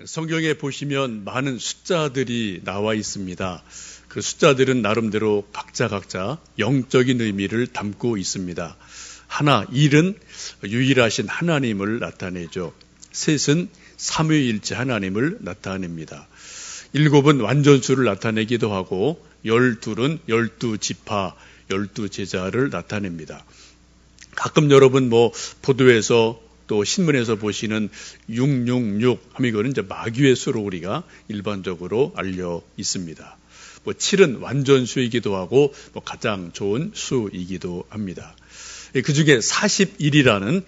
성경에 보시면 많은 숫자들이 나와 있습니다. 그 숫자들은 나름대로 각자 영적인 의미를 담고 있습니다. 하나, 1은 유일하신 하나님을 나타내죠. 셋은 삼위일체 하나님을 나타냅니다. 7은 완전수를 나타내기도 하고 12은 12지파, 12제자를 나타냅니다. 가끔 여러분 보도에서 또 신문에서 보시는 666 하면 이거는 이제 마귀의 수로 우리가 일반적으로 알려 있습니다. 7은 완전수이기도 하고 가장 좋은 수이기도 합니다. 그 중에 40이라는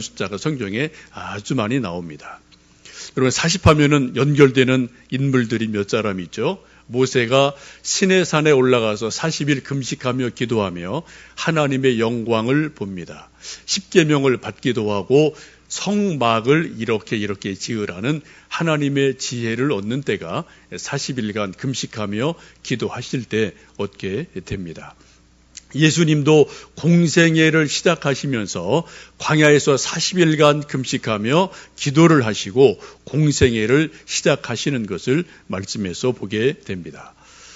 숫자가 성경에 아주 많이 나옵니다. 여러분 40 하면은 연결되는 인물들이 몇 사람 있죠? 모세가 시내산에 올라가서 40일 금식하며 기도하며 하나님의 영광을 봅니다. 십계명을 받기도 하고 성막을 이렇게 지으라는 하나님의 지혜를 얻는 때가 40일간 금식하며 기도하실 때 얻게 됩니다. 예수님도 공생애를 시작하시면서 광야에서 40일간 금식하며 기도를 하시고 공생애를 시작하시는 것을 말씀에서 보게 됩니다.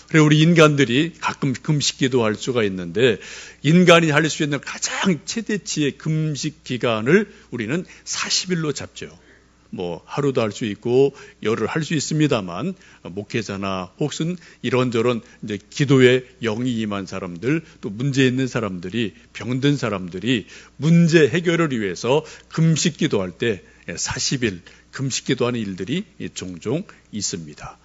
그래서 우리 인간들이 가끔 금식 기도할 수가 있는데 인간이 할 수 있는 가장 최대치의 금식 기간을 우리는 40일로 잡죠. 하루도 할 수 있고 열흘 할 수 있습니다만 목회자나 혹은 이런저런 이제 기도에 영이 임한 사람들 또 문제 있는 사람들이 병든 사람들이 문제 해결을 위해서 금식 기도할 때 40일 금식 기도하는 일들이 종종 있습니다.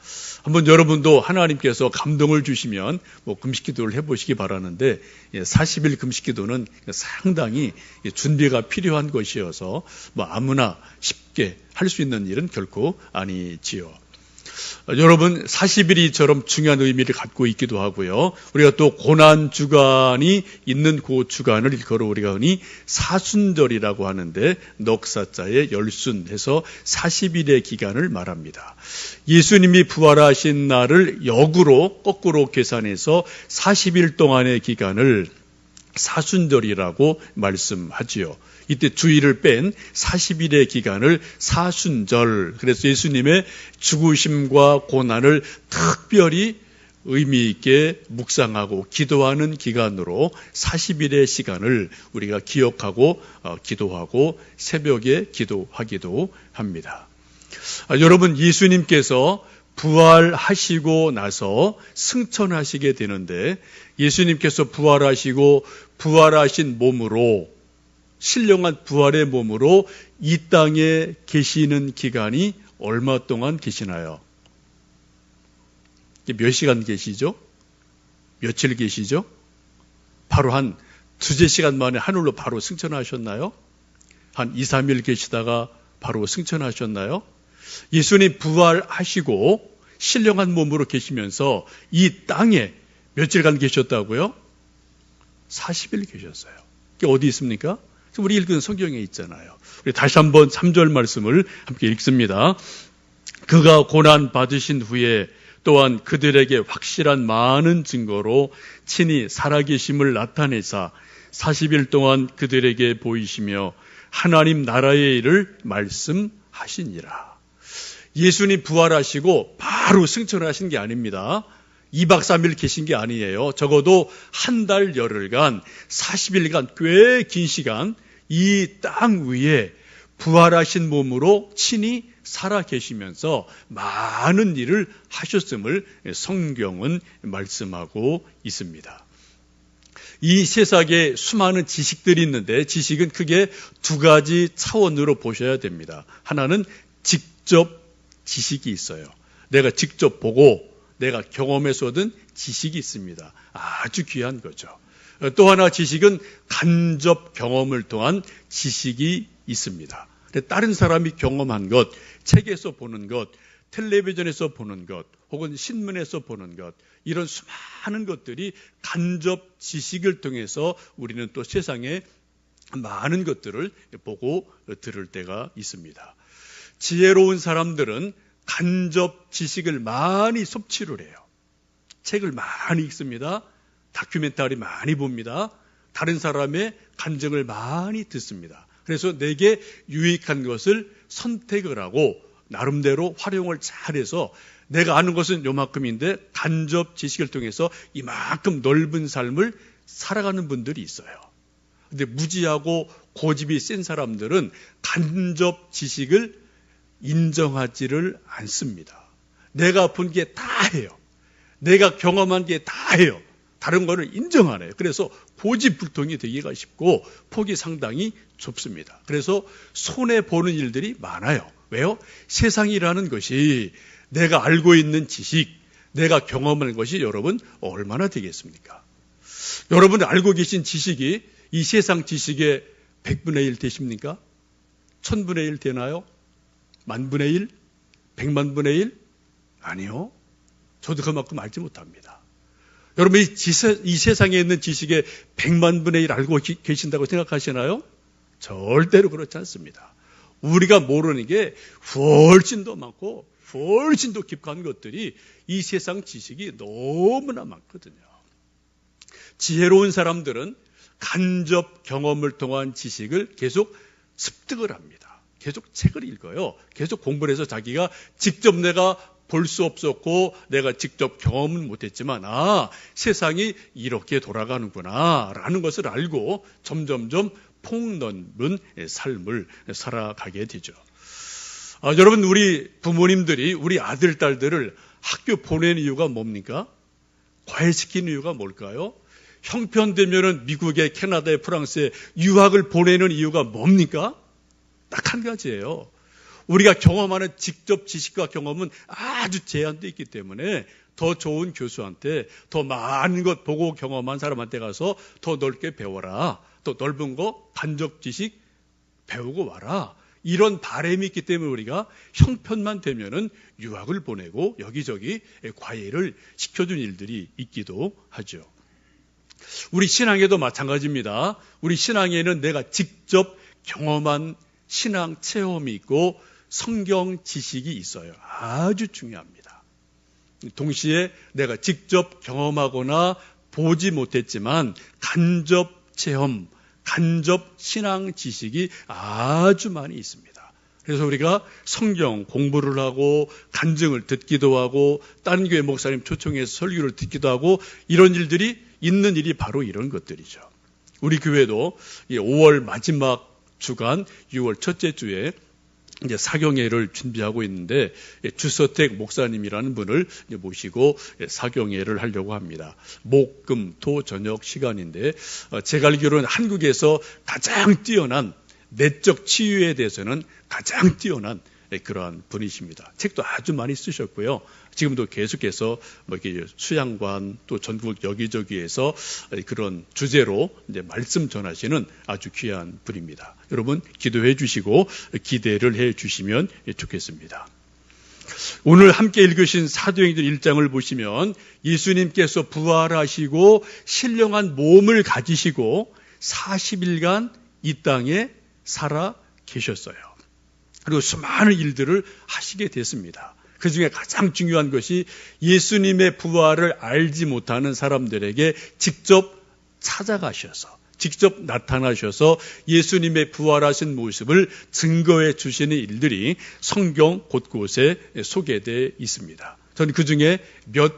한번 여러분도 하나님께서 감동을 주시면 금식 기도를 해보시기 바라는데 40일 금식 기도는 상당히 준비가 필요한 것이어서 아무나 쉽게 할 수 있는 일은 결코 아니지요. 여러분 40일이처럼 중요한 의미를 갖고 있기도 하고요. 우리가 또 고난주간이 있는 그 주간을 일컬어 우리가 흔히 사순절이라고 하는데 넉사자의 열순해서 40일의 기간을 말합니다. 예수님이 부활하신 날을 거꾸로 계산해서 40일 동안의 기간을 사순절이라고 말씀하지요. 이때 주일을 뺀 40일의 기간을 사순절, 그래서 예수님의 죽으심과 고난을 특별히 의미 있게 묵상하고 기도하는 기간으로 40일의 시간을 우리가 기억하고 기도하고 새벽에 기도하기도 합니다. 여러분 예수님께서 부활하시고 나서 승천하시게 되는데 예수님께서 부활하시고 부활하신 몸으로 신령한 부활의 몸으로 이 땅에 계시는 기간이 얼마 동안 계시나요? 몇 시간 계시죠? 며칠 계시죠? 바로 한 두세 시간 만에 하늘로 바로 승천하셨나요? 한 2, 3일 계시다가 바로 승천하셨나요? 예수님 부활하시고 신령한 몸으로 계시면서 이 땅에 며칠간 계셨다고요? 40일 계셨어요. 이게 어디 있습니까? 우리 읽은 성경에 있잖아요. 우리 다시 한번 3절 말씀을 함께 읽습니다. 그가 고난 받으신 후에 또한 그들에게 확실한 많은 증거로 친히 살아계심을 나타내사 40일 동안 그들에게 보이시며 하나님 나라의 일을 말씀하시니라. 예수님 부활하시고 바로 승천하신 게 아닙니다. 2박 3일 계신 게 아니에요. 적어도 한 달 열흘간 40일간 꽤 긴 시간 이 땅 위에 부활하신 몸으로 친히 살아 계시면서 많은 일을 하셨음을 성경은 말씀하고 있습니다. 이 세상에 수많은 지식들이 있는데 지식은 크게 두 가지 차원으로 보셔야 됩니다. 하나는 직접 지식이 있어요. 내가 직접 보고 내가 경험해서 얻은 지식이 있습니다. 아주 귀한 거죠. 또 하나 지식은 간접 경험을 통한 지식이 있습니다. 다른 사람이 경험한 것, 책에서 보는 것, 텔레비전에서 보는 것, 혹은 신문에서 보는 것, 이런 수많은 것들이 간접 지식을 통해서 우리는 또 세상에 많은 것들을 보고 들을 때가 있습니다. 지혜로운 사람들은 간접 지식을 많이 섭취를 해요. 책을 많이 읽습니다. 다큐멘터리 많이 봅니다. 다른 사람의 간증을 많이 듣습니다. 그래서 내게 유익한 것을 선택을 하고 나름대로 활용을 잘해서 내가 아는 것은 요만큼인데 간접 지식을 통해서 이만큼 넓은 삶을 살아가는 분들이 있어요. 근데 무지하고 고집이 센 사람들은 간접 지식을 인정하지를 않습니다. 내가 아픈 게 다 해요. 내가 경험한 게 다 해요. 다른 거를 인정 안 해요. 그래서 고집불통이 되기가 쉽고 폭이 상당히 좁습니다. 그래서 손해보는 일들이 많아요. 왜요? 세상이라는 것이 내가 알고 있는 지식, 내가 경험한 것이 여러분 얼마나 되겠습니까? 여러분이 알고 계신 지식이 이 세상 지식의 100분의 1 되십니까? 1000분의 1 되나요? 10,000분의 1? 100만분의 1? 아니요. 저도 그만큼 알지 못합니다. 여러분 이 세상에 있는 지식의 100만분의 1 알고 계신다고 생각하시나요? 절대로 그렇지 않습니다. 우리가 모르는 게 훨씬 더 많고 훨씬 더 깊은 것들이 이 세상 지식이 너무나 많거든요. 지혜로운 사람들은 간접 경험을 통한 지식을 계속 습득을 합니다. 계속 책을 읽어요. 계속 공부를 해서 자기가 직접 내가 볼 수 없었고 내가 직접 경험은 못했지만 세상이 이렇게 돌아가는구나 라는 것을 알고 점점점 폭넓은 삶을 살아가게 되죠. 여러분 우리 부모님들이 우리 아들, 딸들을 학교 보내는 이유가 뭡니까? 과외시키는 이유가 뭘까요? 형편되면은 미국에, 캐나다에, 프랑스에 유학을 보내는 이유가 뭡니까? 딱 한 가지예요. 우리가 경험하는 직접 지식과 경험은 아주 제한되어 있기 때문에 더 좋은 교수한테 더 많은 것 보고 경험한 사람한테 가서 더 넓게 배워라. 또 넓은 거 간접 지식 배우고 와라. 이런 바람이 있기 때문에 우리가 형편만 되면은 유학을 보내고 여기저기 과외를 시켜준 일들이 있기도 하죠. 우리 신앙에도 마찬가지입니다. 우리 신앙에는 내가 직접 경험한 신앙 체험이 있고 성경 지식이 있어요. 아주 중요합니다. 동시에 내가 직접 경험하거나 보지 못했지만 간접 체험, 간접 신앙 지식이 아주 많이 있습니다. 그래서 우리가 성경 공부를 하고 간증을 듣기도 하고 다른 교회 목사님 초청해서 설교를 듣기도 하고 이런 일들이 있는 일이 바로 이런 것들이죠. 우리 교회도 5월 마지막 주간 6월 첫째 주에 이제 사경회를 준비하고 있는데 주서택 목사님이라는 분을 모시고 사경회를 하려고 합니다. 목, 금, 토 저녁 시간인데 제가 알기로는 한국에서 가장 뛰어난 내적 치유에 대해서는 가장 뛰어난 그러한 분이십니다. 책도 아주 많이 쓰셨고요. 지금도 계속해서 이렇게 수양관 또 전국 여기저기에서 그런 주제로 이제 말씀 전하시는 아주 귀한 분입니다. 여러분 기도해 주시고 기대를 해 주시면 좋겠습니다. 오늘 함께 읽으신 사도행전 1장을 보시면 예수님께서 부활하시고 신령한 몸을 가지시고 40일간 이 땅에 살아 계셨어요. 그리고 수많은 일들을 하시게 됐습니다. 그 중에 가장 중요한 것이 예수님의 부활을 알지 못하는 사람들에게 직접 찾아가셔서 직접 나타나셔서 예수님의 부활하신 모습을 증거해 주시는 일들이 성경 곳곳에 소개되어 있습니다. 저는 그 중에 몇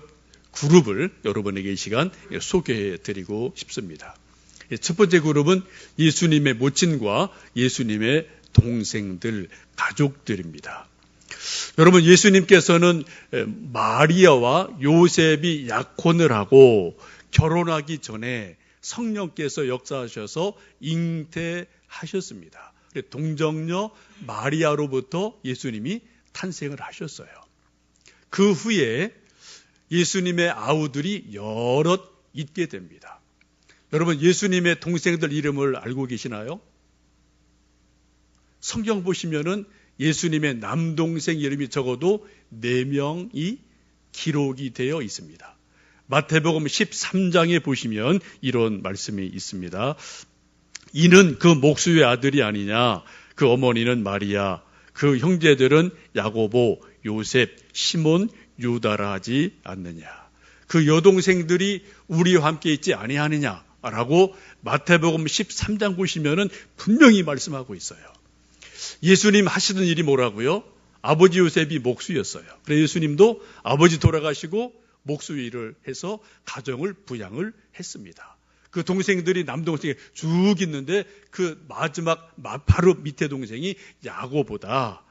그룹을 여러분에게 이 시간 소개해 드리고 싶습니다. 첫 번째 그룹은 예수님의 모친과 예수님의 동생들, 가족들입니다. 여러분 예수님께서는 마리아와 요셉이 약혼을 하고 결혼하기 전에 성령께서 역사하셔서 잉태하셨습니다. 동정녀 마리아로부터 예수님이 탄생을 하셨어요. 그 후에 예수님의 아우들이 여럿 있게 됩니다. 여러분 예수님의 동생들 이름을 알고 계시나요? 성경 보시면은 예수님의 남동생 이름이 적어도 4명이 기록이 되어 있습니다. 마태복음 13장에 보시면 이런 말씀이 있습니다. 이는 그 목수의 아들이 아니냐? 그 어머니는 마리아, 그 형제들은 야고보, 요셉, 시몬, 유다라 하지 않느냐? 그 여동생들이 우리와 함께 있지 아니하느냐라고 마태복음 13장 보시면은 분명히 말씀하고 있어요. 예수님 하시던 일이 뭐라고요? 아버지 요셉이 목수였어요. 그래서 예수님도 아버지 돌아가시고 목수 일을 해서 가정을 부양을 했습니다. 그 동생들이 남동생이 쭉 있는데 그 마지막 바로 밑에 동생이 야고보다,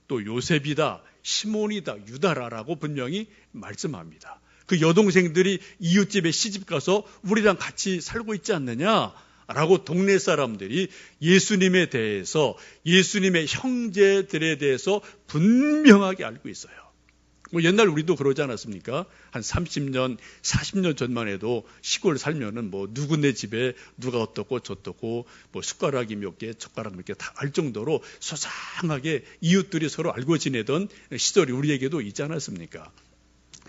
또 요셉이다, 시몬이다, 유다라라고 분명히 말씀합니다. 그 여동생들이 이웃집에 시집가서 우리랑 같이 살고 있지 않느냐라고 동네 사람들이 예수님에 대해서, 예수님의 형제들에 대해서 분명하게 알고 있어요. 뭐 옛날 우리도 그러지 않았습니까? 한 30년, 40년 전만 해도 시골 살면은 뭐 누구네 집에 누가 어떻고 저떻고 뭐 숟가락이 몇 개, 젓가락 몇 개 다 알 정도로 소상하게 이웃들이 서로 알고 지내던 시절이 우리에게도 있지 않았습니까?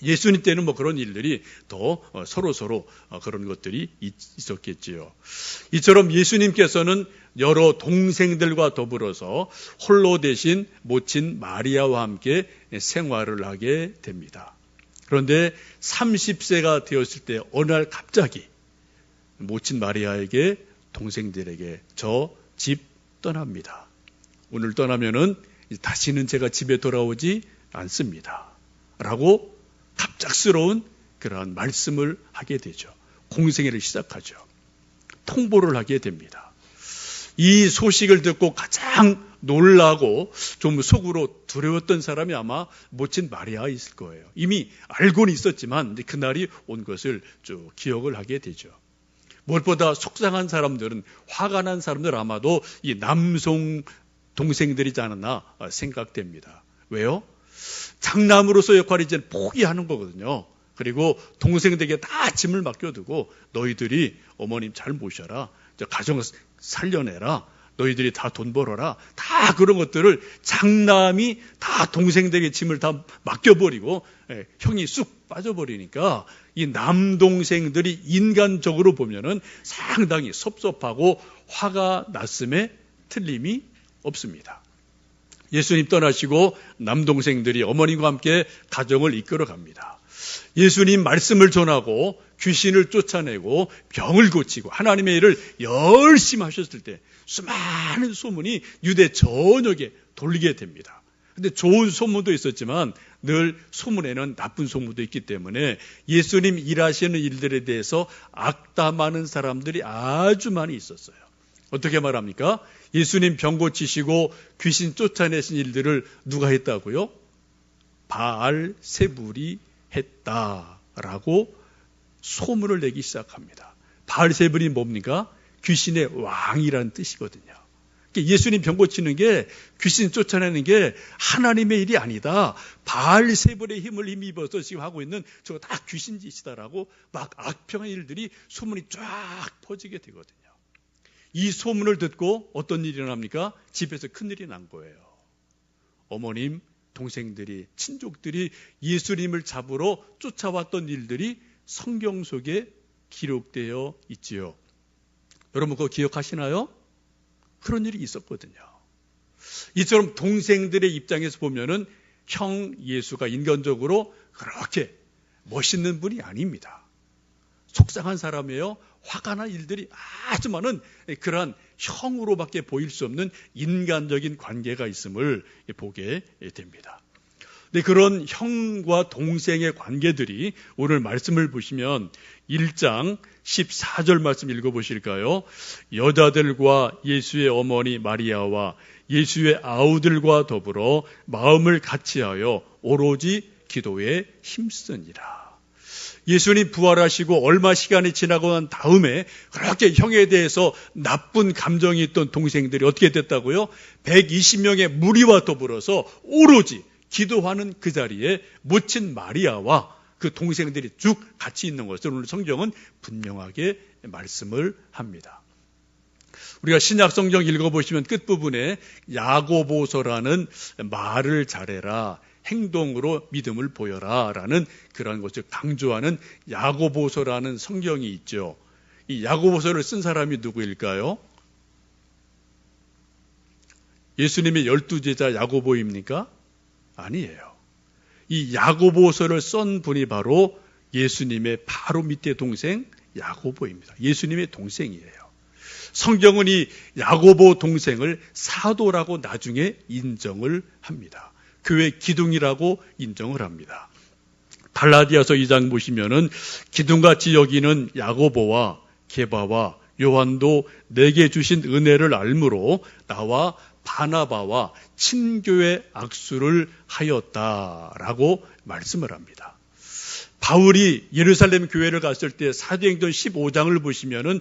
예수님 때는 뭐 그런 일들이 더 서로 그런 것들이 있었겠지요. 이처럼 예수님께서는 여러 동생들과 더불어서 홀로 대신 모친 마리아와 함께 생활을 하게 됩니다. 그런데 30세가 되었을 때 어느 날 갑자기 모친 마리아에게 동생들에게 저 집 떠납니다. 오늘 떠나면은 다시는 제가 집에 돌아오지 않습니다. 라고 갑작스러운 그러한 말씀을 하게 되죠. 공생애를 시작하죠. 통보를 하게 됩니다. 이 소식을 듣고 가장 놀라고 좀 속으로 두려웠던 사람이 아마 모친 마리아였을 거예요. 이미 알고는 있었지만 그날이 온 것을 쭉 기억을 하게 되죠. 무엇보다 속상한 사람들은, 화가 난 사람들 아마도 이 남성 동생들이지 않았나 생각됩니다. 왜요? 장남으로서 역할을 이제 포기하는 거거든요. 그리고 동생들에게 다 짐을 맡겨두고 너희들이 어머님 잘 모셔라, 가정 살려내라, 너희들이 다 돈 벌어라, 다 그런 것들을 장남이 다 동생들에게 짐을 다 맡겨버리고 형이 쑥 빠져버리니까 이 남동생들이 인간적으로 보면은 상당히 섭섭하고 화가 났음에 틀림이 없습니다. 예수님 떠나시고 남동생들이 어머님과 함께 가정을 이끌어 갑니다. 예수님 말씀을 전하고 귀신을 쫓아내고 병을 고치고 하나님의 일을 열심히 하셨을 때 수많은 소문이 유대 전역에 돌리게 됩니다. 근데 좋은 소문도 있었지만 늘 소문에는 나쁜 소문도 있기 때문에 예수님 일하시는 일들에 대해서 악담하는 사람들이 아주 많이 있었어요. 어떻게 말합니까? 예수님 병 고치시고 귀신 쫓아내신 일들을 누가 했다고요? 바알세불이 했다라고 소문을 내기 시작합니다. 바알세불이 뭡니까? 귀신의 왕이라는 뜻이거든요. 예수님 병 고치는 게, 귀신 쫓아내는 게 하나님의 일이 아니다, 바알세불의 힘을 힘입어서 지금 하고 있는 저거 다 귀신 짓이다라고 막 악평의 일들이 소문이 쫙 퍼지게 되거든요. 이 소문을 듣고 어떤 일이 일어납니까? 집에서 큰일이 난 거예요. 어머님, 동생들이, 친족들이 예수님을 잡으러 쫓아왔던 일들이 성경 속에 기록되어 있지요. 여러분 그거 기억하시나요? 그런 일이 있었거든요. 이처럼 동생들의 입장에서 보면은 형 예수가 인간적으로 그렇게 멋있는 분이 아닙니다. 속상한 사람이에요. 화가 난 일들이 아주 많은 그러한 형으로밖에 보일 수 없는 인간적인 관계가 있음을 보게 됩니다. 근데 그런 형과 동생의 관계들이 오늘 말씀을 보시면 1장 14절 말씀 읽어보실까요? 여자들과 예수의 어머니 마리아와 예수의 아우들과 더불어 마음을 같이하여 오로지 기도에 힘쓰니라. 예수님 부활하시고 얼마 시간이 지나고 난 다음에 그렇게 형에 대해서 나쁜 감정이 있던 동생들이 어떻게 됐다고요? 120명의 무리와 더불어서 오로지 기도하는 그 자리에 모친 마리아와 그 동생들이 쭉 같이 있는 것을 오늘 성경은 분명하게 말씀을 합니다. 우리가 신약 성경 읽어보시면 끝부분에 야고보서라는 말을 잘해라, 행동으로 믿음을 보여라 라는 그런 것을 강조하는 야고보서라는 성경이 있죠. 이 야고보서를 쓴 사람이 누구일까요? 예수님의 12제자 야고보입니까? 아니에요. 이 야고보서를 쓴 분이 바로 예수님의 바로 밑에 동생 야고보입니다. 예수님의 동생이에요. 성경은 이 야고보 동생을 사도라고 나중에 인정을 합니다. 교회 기둥이라고 인정을 합니다. 갈라디아서 2장 보시면은 기둥같이 여기는 야고보와 게바와 요한도 내게 주신 은혜를 알므로 나와 바나바와 친교의 악수를 하였다라고 말씀을 합니다. 바울이 예루살렘 교회를 갔을 때 사도행전 15장을 보시면은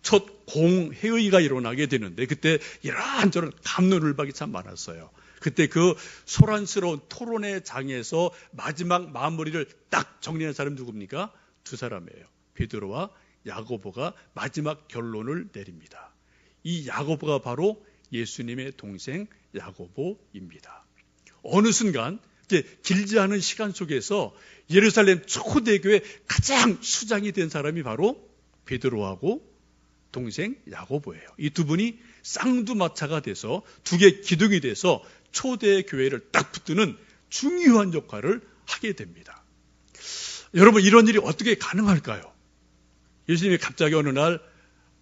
첫 공회의가 일어나게 되는데 그때 이런저런 갑론을박이 참 많았어요. 그때 그 소란스러운 토론의 장에서 마지막 마무리를 딱 정리한 사람이 누굽니까? 두 사람이에요. 베드로와 야고보가 마지막 결론을 내립니다. 이 야고보가 바로 예수님의 동생 야고보입니다. 어느 순간 길지 않은 시간 속에서 예루살렘 초대교회 가장 수장이 된 사람이 바로 베드로하고 동생 야고보예요. 이 두 분이 쌍두마차가 돼서 두 개 기둥이 돼서 초대교회를 딱 붙드는 중요한 역할을 하게 됩니다. 여러분, 이런 일이 어떻게 가능할까요? 예수님이 갑자기 어느 날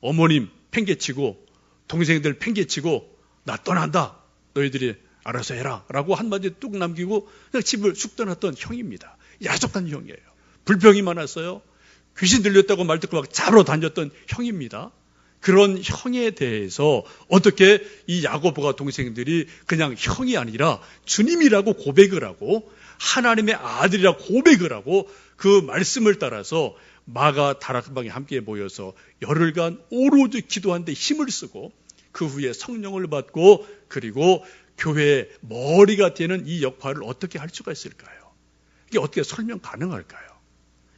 어머님 팽개치고 동생들 팽개치고 나 떠난다. 너희들이 알아서 해라. 라고 한마디 뚝 남기고 그냥 집을 쑥 떠났던 형입니다. 야속한 형이에요. 불평이 많았어요. 귀신 들렸다고 말 듣고 막 잡으러 다녔던 형입니다. 그런 형에 대해서 어떻게 이 야고보가 동생들이 그냥 형이 아니라 주님이라고 고백을 하고 하나님의 아들이라고 고백을 하고 그 말씀을 따라서 마가 다락방에 함께 모여서 열흘간 오로지 기도한 데 힘을 쓰고 그 후에 성령을 받고 그리고 교회의 머리가 되는 이 역할을 어떻게 할 수가 있을까요? 이게 어떻게 설명 가능할까요?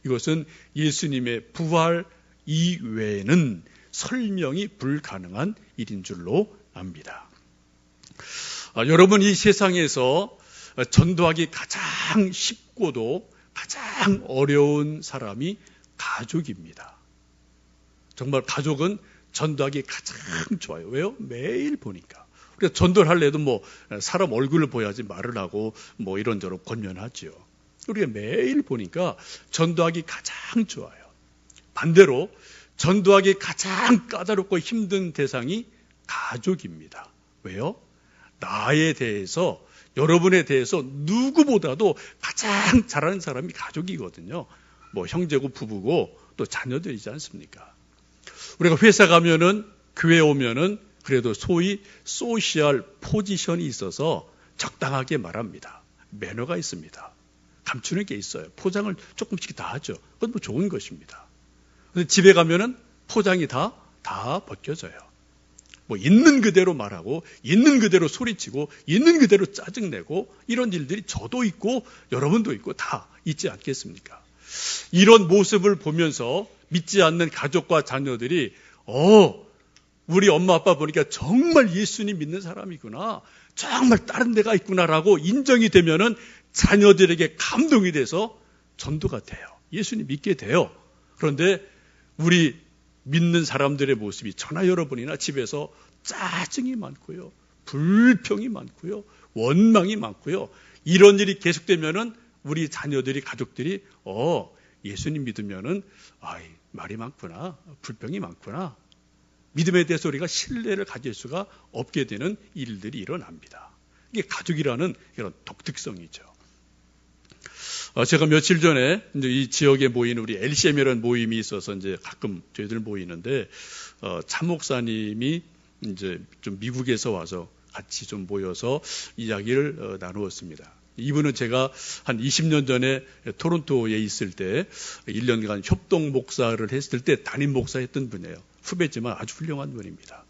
이것은 예수님의 부활 이외에는 설명이 불가능한 일인 줄로 압니다. 여러분, 이 세상에서 전도하기 가장 쉽고도 가장 어려운 사람이 가족입니다. 정말 가족은 전도하기 가장 좋아요. 왜요? 매일 보니까. 우리가 전도를 하려도 뭐 사람 얼굴을 보여야지 말을 하고 뭐 이런저런 권면하죠. 우리가 매일 보니까 전도하기 가장 좋아요. 반대로 전도하기 가장 까다롭고 힘든 대상이 가족입니다. 왜요? 나에 대해서, 여러분에 대해서 누구보다도 가장 잘하는 사람이 가족이거든요. 뭐 형제고 부부고 또 자녀들이지 않습니까? 우리가 회사 가면은, 교회 오면은 그래도 소위 소셜 포지션이 있어서 적당하게 말합니다. 매너가 있습니다. 감추는 게 있어요. 포장을 조금씩 다 하죠. 그건 뭐 좋은 것입니다. 근데 집에 가면은 포장이 다 벗겨져요. 뭐 있는 그대로 말하고 있는 그대로 소리치고 있는 그대로 짜증내고 이런 일들이 저도 있고 여러분도 있고 다 있지 않겠습니까? 이런 모습을 보면서 믿지 않는 가족과 자녀들이 우리 엄마 아빠 보니까 정말 예수님 믿는 사람이구나. 정말 다른 데가 있구나라고 인정이 되면은 자녀들에게 감동이 돼서 전도가 돼요. 예수님 믿게 돼요. 그런데 우리 믿는 사람들의 모습이 저나 여러분이나 집에서 짜증이 많고요. 불평이 많고요. 원망이 많고요. 이런 일이 계속되면은 우리 자녀들이, 가족들이 예수님 믿으면은 말이 많구나. 불평이 많구나. 믿음에 대해서 우리가 신뢰를 가질 수가 없게 되는 일들이 일어납니다. 이게 가족이라는 이런 독특성이죠. 제가 며칠 전에 이제 이 지역에 모이는 우리 LCM이라는 모임이 있어서 이제 가끔 저희들 모이는데, 차 목사님이 이제 좀 미국에서 와서 같이 좀 모여서 이야기를 나누었습니다. 이분은 제가 한 20년 전에 토론토에 있을 때 1년간 협동 목사를 했을 때 담임 목사했던 분이에요. 후배지만 아주 훌륭한 분입니다.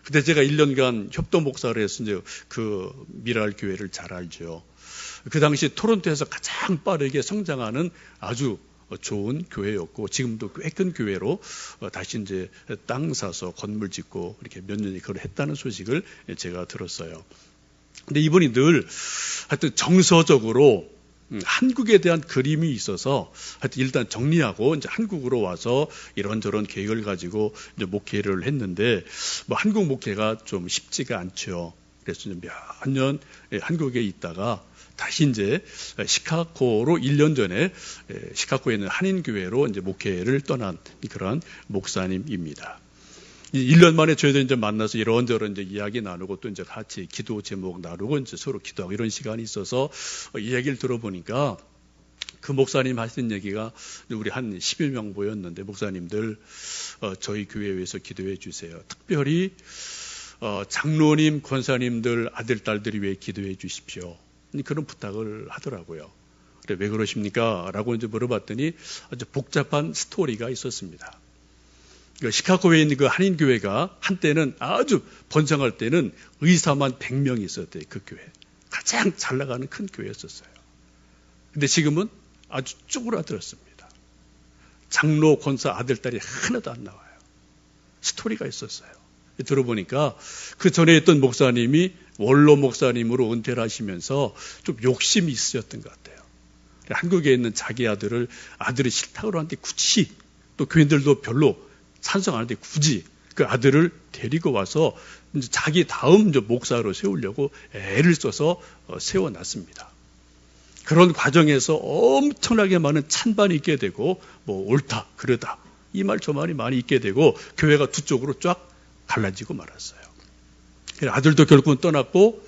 그때 제가 1년간 협동 목사를 해서 이제 그 미랄 교회를 잘 알죠. 그 당시 토론토에서 가장 빠르게 성장하는 아주 좋은 교회였고 지금도 꽤 큰 교회로 다시 이제 땅 사서 건물 짓고 이렇게 몇 년이 그걸 했다는 소식을 제가 들었어요. 근데 이분이 늘 하여튼 정서적으로 한국에 대한 그림이 있어서 하여튼 일단 정리하고 이제 한국으로 와서 이런저런 계획을 가지고 이제 목회를 했는데 뭐 한국 목회가 좀 쉽지가 않죠. 그래서 몇 년 한국에 있다가 다시 이제 시카고로 1년 전에 시카고에 있는 한인교회로 이제 목회를 떠난 그런 목사님입니다. 1년 만에 저희들 이제 만나서 이런저런 이제 이야기 나누고 또 이제 같이 기도 제목 나누고 이제 서로 기도하고 이런 시간이 있어서 이야기를 들어보니까 그 목사님 하신 얘기가 우리 한 10여 명 모였는데 목사님들 저희 교회에 위해서 기도해 주세요. 특별히 장로님, 권사님들 아들, 딸들이 위해 기도해 주십시오. 그런 부탁을 하더라고요. 그래, 왜 그러십니까? 라고 이제 물어봤더니 아주 복잡한 스토리가 있었습니다. 시카고에 있는 그 한인교회가 한때는 아주 번성할 때는 의사만 100명이 있었대요. 그 교회. 가장 잘 나가는 큰 교회였었어요. 근데 지금은 아주 쭈그라들었습니다. 장로, 권사, 아들, 딸이 하나도 안 나와요. 스토리가 있었어요. 들어보니까 그 전에 있던 목사님이 원로 목사님으로 은퇴를 하시면서 좀 욕심이 있으셨던 것 같아요. 한국에 있는 자기 아들이 싫다고 하는데 굳이 또 교인들도 별로 찬성 안 하는데 굳이 그 아들을 데리고 와서 이제 자기 다음 목사로 세우려고 애를 써서 세워놨습니다. 그런 과정에서 엄청나게 많은 찬반이 있게 되고 뭐 옳다 그르다 이 말 저 말이 많이 있게 되고 교회가 두 쪽으로 쫙 갈라지고 말았어요. 아들도 결국은 떠났고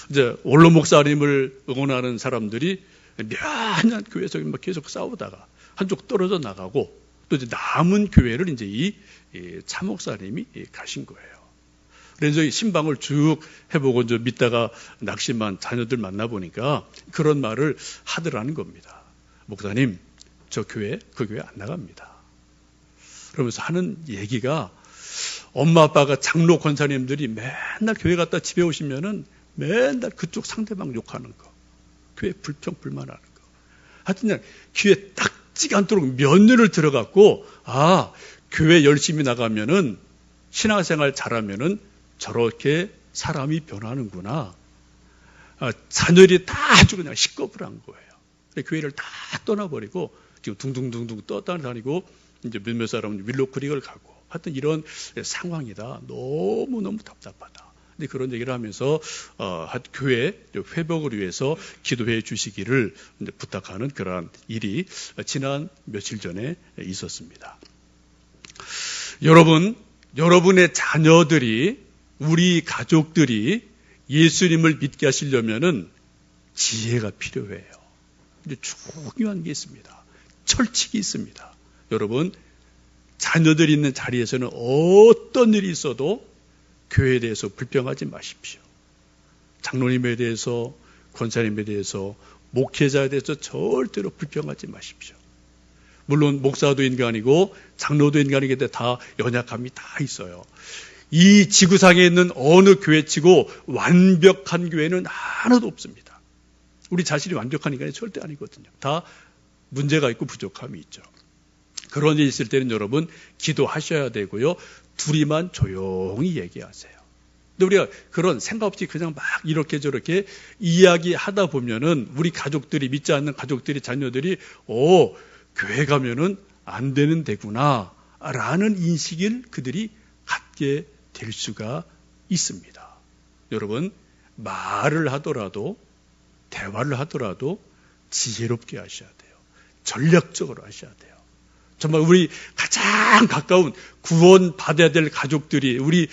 이제 원로 목사님을 응원하는 사람들이 몇 년 교회에서 계속 싸우다가 한쪽 떨어져 나가고 또 이제 남은 교회를 이제 이 차목사님이 가신 거예요. 그래서 신방을 쭉 해보고 이제 믿다가 낙심한 자녀들 만나보니까 그런 말을 하더라는 겁니다. 목사님, 저 교회, 그 교회 안 나갑니다. 그러면서 하는 얘기가 엄마 아빠가 장로 권사님들이 맨날 교회 갔다 집에 오시면은 맨날 그쪽 상대방 욕하는 거. 교회 불평 불만하는 거. 하여튼 그냥 귀에 딱지가 않도록 몇 년을 들어갔고 교회 열심히 나가면은 신앙생활 잘하면은 저렇게 사람이 변하는구나. 자녀들이 다 아주 그냥 시꺼불한 거예요. 교회를 다 떠나버리고 지금 둥둥둥둥 떠다니고 이제 몇몇 사람은 윌로크릭을 가고 하여튼 이런 상황이다. 너무너무 답답하다. 근데 그런 얘기를 하면서 교회 회복을 위해서 기도해 주시기를 부탁하는 그러한 일이 지난 며칠 전에 있었습니다. 여러분의 자녀들이 우리 가족들이 예수님을 믿게 하시려면은 지혜가 필요해요. 근데 중요한 게 있습니다. 철칙이 있습니다. 여러분, 자녀들이 있는 자리에서는 어떤 일이 있어도 교회에 대해서 불평하지 마십시오. 장로님에 대해서, 권사님에 대해서, 목회자에 대해서 절대로 불평하지 마십시오. 물론 목사도 인간이고 장로도 인간이기 때문에 다 연약함이 다 있어요. 이 지구상에 있는 어느 교회치고 완벽한 교회는 하나도 없습니다. 우리 자신이 완벽한 인간이 절대 아니거든요. 다 문제가 있고 부족함이 있죠. 그런 일이 있을 때는 여러분 기도하셔야 되고요. 둘이만 조용히 얘기하세요. 근데 우리가 그런 생각 없이 그냥 막 이렇게 저렇게 이야기하다 보면은 우리 가족들이 믿지 않는 가족들이 자녀들이 교회 가면은 안 되는 데구나 라는 인식을 그들이 갖게 될 수가 있습니다. 여러분 말을 하더라도 대화를 하더라도 지혜롭게 하셔야 돼요. 전략적으로 하셔야 돼요. 정말 우리 가장 가까운 구원 받아야 될 가족들이 우리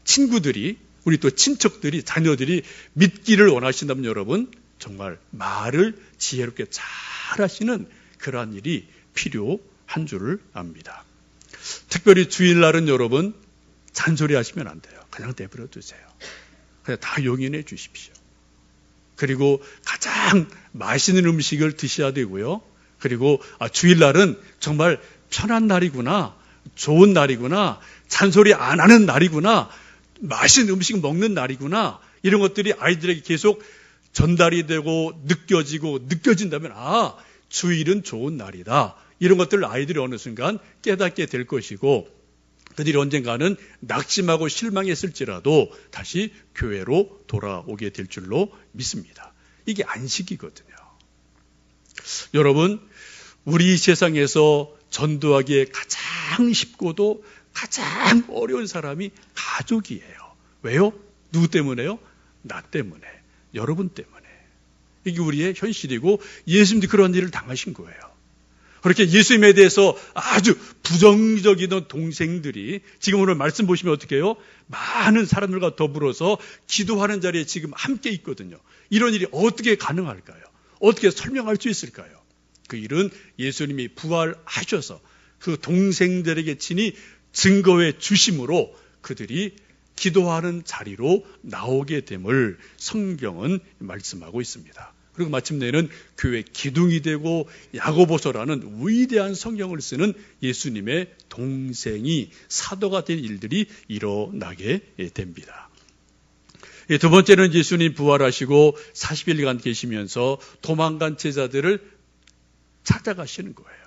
친구들이 우리 또 친척들이 자녀들이 믿기를 원하신다면 여러분 정말 말을 지혜롭게 잘 하시는 그러한 일이 필요한 줄을 압니다. 특별히 주일날은 여러분 잔소리 하시면 안 돼요. 그냥 내버려 두세요. 그냥 다 용인해 주십시오. 그리고 가장 맛있는 음식을 드셔야 되고요. 그리고 주일날은 정말 편한 날이구나, 좋은 날이구나, 잔소리 안 하는 날이구나, 맛있는 음식 먹는 날이구나, 이런 것들이 아이들에게 계속 전달이 되고 느껴진다면 주일은 좋은 날이다. 이런 것들을 아이들이 어느 순간 깨닫게 될 것이고 그들이 언젠가는 낙심하고 실망했을지라도 다시 교회로 돌아오게 될 줄로 믿습니다. 이게 안식이거든요. 여러분, 우리 세상에서 전도하기에 가장 쉽고도 가장 어려운 사람이 가족이에요. 왜요? 누구 때문에요? 나 때문에, 여러분 때문에. 이게 우리의 현실이고 예수님도 그런 일을 당하신 거예요. 그렇게 예수님에 대해서 아주 부정적이던 동생들이 지금 오늘 말씀 보시면 어떻게 해요? 많은 사람들과 더불어서 기도하는 자리에 지금 함께 있거든요. 이런 일이 어떻게 가능할까요? 어떻게 설명할 수 있을까요? 그 일은 예수님이 부활하셔서 그 동생들에게 친히 증거해 주심으로 그들이 기도하는 자리로 나오게 됨을 성경은 말씀하고 있습니다. 그리고 마침내는 교회 기둥이 되고 야고보서라는 위대한 성경을 쓰는 예수님의 동생이 사도가 된 일들이 일어나게 됩니다. 두 번째는 예수님 부활하시고 40일간 계시면서 도망간 제자들을 찾아가시는 거예요.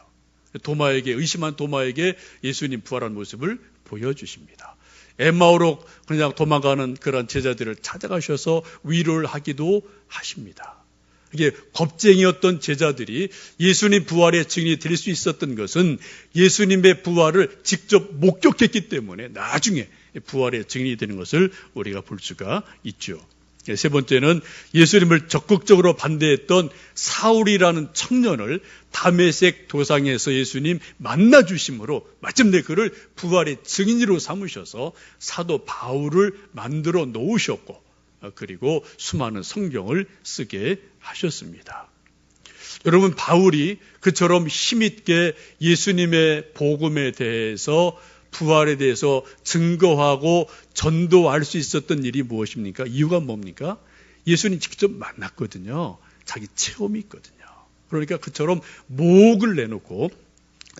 의심한 도마에게 예수님 부활한 모습을 보여주십니다. 엠마오로 그냥 도망가는 그런 제자들을 찾아가셔서 위로를 하기도 하십니다. 이게 겁쟁이였던 제자들이 예수님 부활의 증인이 될 수 있었던 것은 예수님의 부활을 직접 목격했기 때문에 나중에 부활의 증인이 되는 것을 우리가 볼 수가 있죠. 세 번째는 예수님을 적극적으로 반대했던 사울이라는 청년을 다메섹 도상에서 예수님 만나 주심으로 마침내 그를 부활의 증인으로 삼으셔서 사도 바울을 만들어 놓으셨고 그리고 수많은 성경을 쓰게 하셨습니다. 여러분, 바울이 그처럼 힘있게 예수님의 복음에 대해서 부활에 대해서 증거하고 전도할 수 있었던 일이 무엇입니까? 이유가 뭡니까? 예수님 직접 만났거든요. 자기 체험이 있거든요. 그러니까 그처럼 목을 내놓고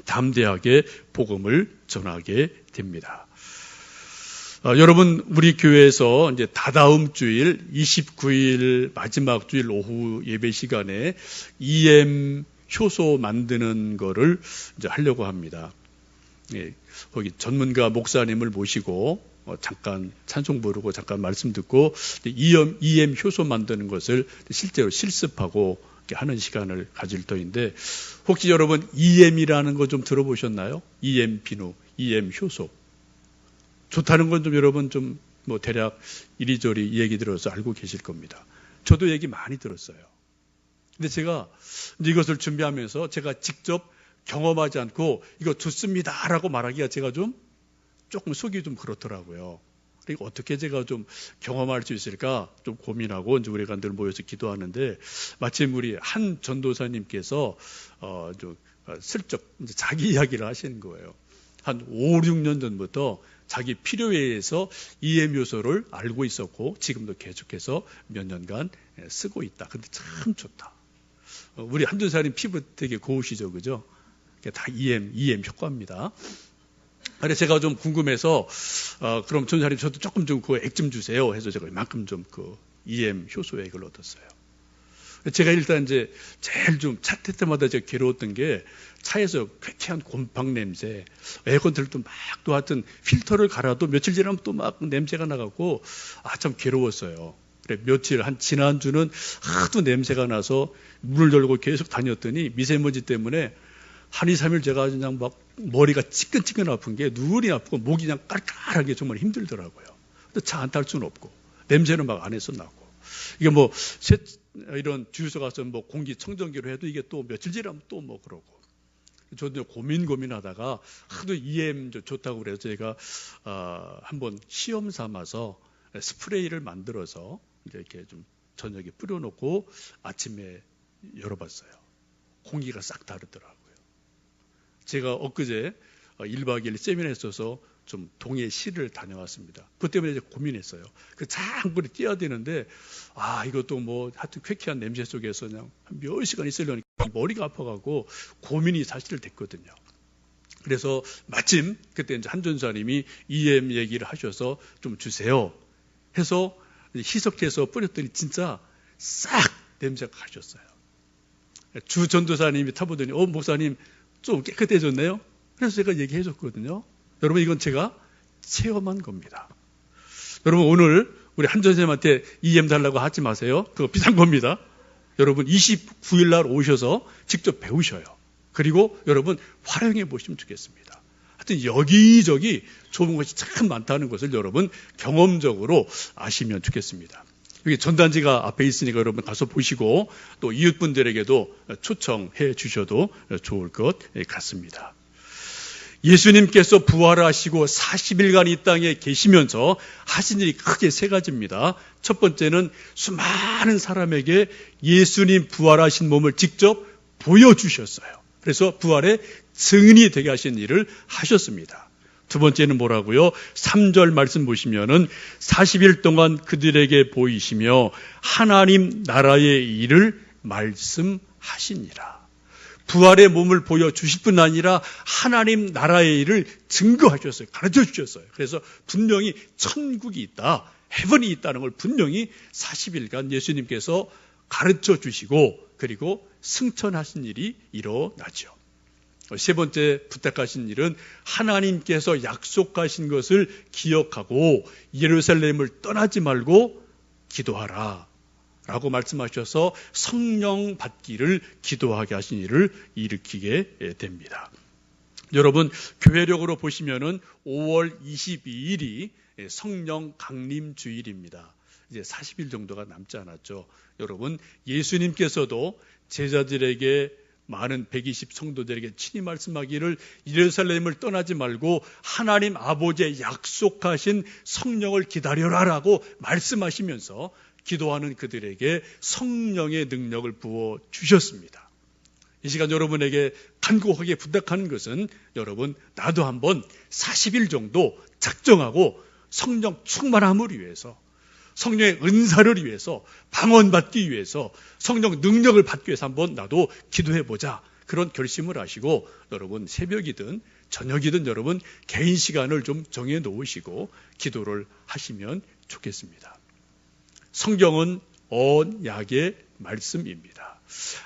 담대하게 복음을 전하게 됩니다. 여러분, 우리 교회에서 이제 다다음 주일 29일 마지막 주일 오후 예배 시간에 EM 효소 만드는 거를 이제 하려고 합니다. 예, 거기 전문가 목사님을 모시고 잠깐 찬송 부르고 잠깐 말씀 듣고 EM 효소 만드는 것을 실제로 실습하고 하는 시간을 가질 터인데 혹시 여러분 EM이라는 거 좀 들어보셨나요? EM 비누, EM 효소. 좋다는 건 좀 여러분 좀 뭐 대략 이리저리 얘기 들어서 알고 계실 겁니다. 저도 얘기 많이 들었어요. 근데 제가 이것을 준비하면서 제가 직접 경험하지 않고 이거 좋습니다라고 말하기가 제가 조금 속이 좀 그렇더라고요. 그러니까 어떻게 제가 좀 경험할 수 있을까 좀 고민하고 이제 우리가 늘 모여서 기도하는데 마침 우리 한 전도사님께서 슬쩍 이제 자기 이야기를 하시는 거예요. 한 5, 6년 전부터 자기 필요에 의해서 EM 요소를 알고 있었고 지금도 계속해서 몇 년간 쓰고 있다. 근데 참 좋다. 우리 한 전도사님 피부 되게 고우시죠, 그죠? 다 EM 효과입니다. 그래서 제가 좀 궁금해서 그럼 전도사님 저도 조금 좀 그 액 좀 주세요 해서 제가 이만큼 좀 그 EM 효소 액을 얻었어요. 제가 일단 이제 제일 좀 차 탈 때마다 제가 괴로웠던 게 차에서 쾌쾌한 곰팡 냄새, 에어컨 틀 또 막 또 하여튼 필터를 갈아도 며칠 지나면 또 막 냄새가 나갖고 참 괴로웠어요. 그래 며칠 한 지난주는 하도 냄새가 나서 문을 열고 계속 다녔더니 미세먼지 때문에 한 2, 3일 제가 그냥 막 머리가 찌끈찌끈 아픈 게 눈이 아프고 목이 그냥 깔깔하게 정말 힘들더라고요. 근데 차 안 탈 수는 없고 냄새는 막 안에서 나고 이게 뭐 이런 주유소 가서 뭐 공기청정기로 해도 이게 또 며칠 지나면 또 뭐 그러고 저도 고민하다가 하도 EM 좋다고 그래서 제가 한번 시험 삼아서 스프레이를 만들어서 이렇게 좀 저녁에 뿌려놓고 아침에 열어봤어요. 공기가 싹 다르더라고요. 제가 엊그제 1박 2일 세미나 했어서 좀 동해시를 다녀왔습니다. 그것 때문에 이제 고민했어요. 그 장거리 뛰어야 되는데 이것도 뭐 하여튼 쾌쾌한 냄새 속에서 그냥 몇 시간 있으려니까 머리가 아파가고 고민이 사실 됐거든요. 그래서 마침 그때 이제 한 전사님이 EM 얘기를 하셔서 좀 주세요 해서 희석해서 뿌렸더니 진짜 싹 냄새가 가셨어요. 주 전도사님이 타보더니 목사님 좀 깨끗해졌네요. 그래서 제가 얘기해 줬거든요. 여러분 이건 제가 체험한 겁니다. 여러분 오늘 우리 한 전사님한테 EM 달라고 하지 마세요. 그거 비싼 겁니다. 여러분 29일 날 오셔서 직접 배우셔요. 그리고 여러분 활용해 보시면 좋겠습니다. 하여튼 여기저기 좋은 것이 참 많다는 것을 여러분 경험적으로 아시면 좋겠습니다. 여기 전단지가 앞에 있으니까 여러분 가서 보시고 또 이웃분들에게도 초청해 주셔도 좋을 것 같습니다. 예수님께서 부활하시고 40일간 이 땅에 계시면서 하신 일이 크게 세 가지입니다. 첫 번째는 수많은 사람에게 예수님 부활하신 몸을 직접 보여주셨어요. 그래서 부활의 증인이 되게 하신 일을 하셨습니다. 두 번째는 뭐라고요? 3절 말씀 보시면은 40일 동안 그들에게 보이시며 하나님 나라의 일을 말씀하시니라. 부활의 몸을 보여주실 뿐 아니라 하나님 나라의 일을 증거하셨어요. 가르쳐 주셨어요. 그래서 분명히 천국이 있다, 헤븐이 있다는 걸 분명히 40일간 예수님께서 가르쳐 주시고 그리고 승천하신 일이 일어나죠. 세 번째 부탁하신 일은 하나님께서 약속하신 것을 기억하고 예루살렘을 떠나지 말고 기도하라 라고 말씀하셔서 성령 받기를 기도하게 하신 일을 일으키게 됩니다. 여러분, 교회력으로 보시면은 5월 22일이 성령 강림 주일입니다. 이제 40일 정도가 남지 않았죠. 여러분, 예수님께서도 제자들에게 많은 120 성도들에게 친히 말씀하기를 예루살렘을 떠나지 말고 하나님 아버지의 약속하신 성령을 기다려라라고 말씀하시면서 기도하는 그들에게 성령의 능력을 부어 주셨습니다. 이 시간 여러분에게 간곡하게 부탁하는 것은 여러분, 나도 한번 40일 정도 작정하고 성령 충만함을 위해서, 성령의 은사를 위해서, 방언받기 위해서, 성령 능력을 받기 위해서 한번 나도 기도해보자. 그런 결심을 하시고 여러분, 새벽이든 저녁이든 여러분 개인 시간을 좀 정해 놓으시고 기도를 하시면 좋겠습니다. 성경은 언약의 말씀입니다.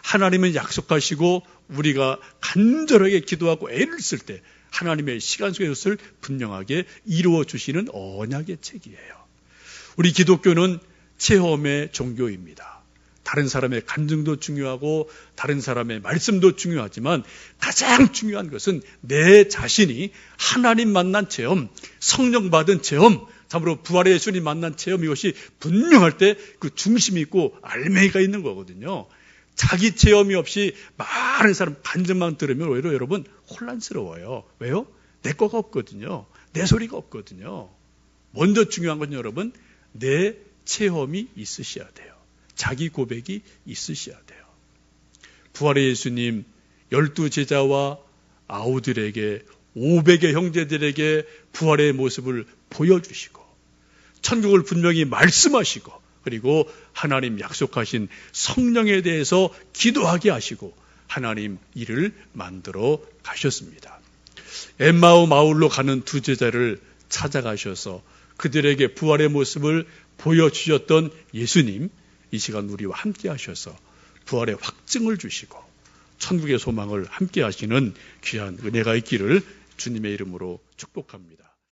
하나님은 약속하시고 우리가 간절하게 기도하고 애를 쓸 때 하나님의 시간 속의 것을 분명하게 이루어 주시는 언약의 책이에요. 우리 기독교는 체험의 종교입니다. 다른 사람의 간증도 중요하고 다른 사람의 말씀도 중요하지만 가장 중요한 것은 내 자신이 하나님 만난 체험, 성령 받은 체험, 참으로 부활의 예수님 만난 체험, 이것이 분명할 때 그 중심이 있고 알맹이가 있는 거거든요. 자기 체험이 없이 많은 사람 간증만 들으면 오히려 여러분 혼란스러워요. 왜요? 내 거가 없거든요. 내 소리가 없거든요. 먼저 중요한 건 여러분, 내 체험이 있으셔야 돼요. 자기 고백이 있으셔야 돼요. 부활의 예수님 12제자와 아우들에게 500의 형제들에게 부활의 모습을 보여주시고 천국을 분명히 말씀하시고 그리고 하나님 약속하신 성령에 대해서 기도하게 하시고 하나님 일을 만들어 가셨습니다. 엠마오 마을로 가는 두 제자를 찾아가셔서 그들에게 부활의 모습을 보여주셨던 예수님, 이 시간 우리와 함께 하셔서 부활의 확증을 주시고 천국의 소망을 함께 하시는 귀한 은혜가 있기를 주님의 이름으로 축복합니다.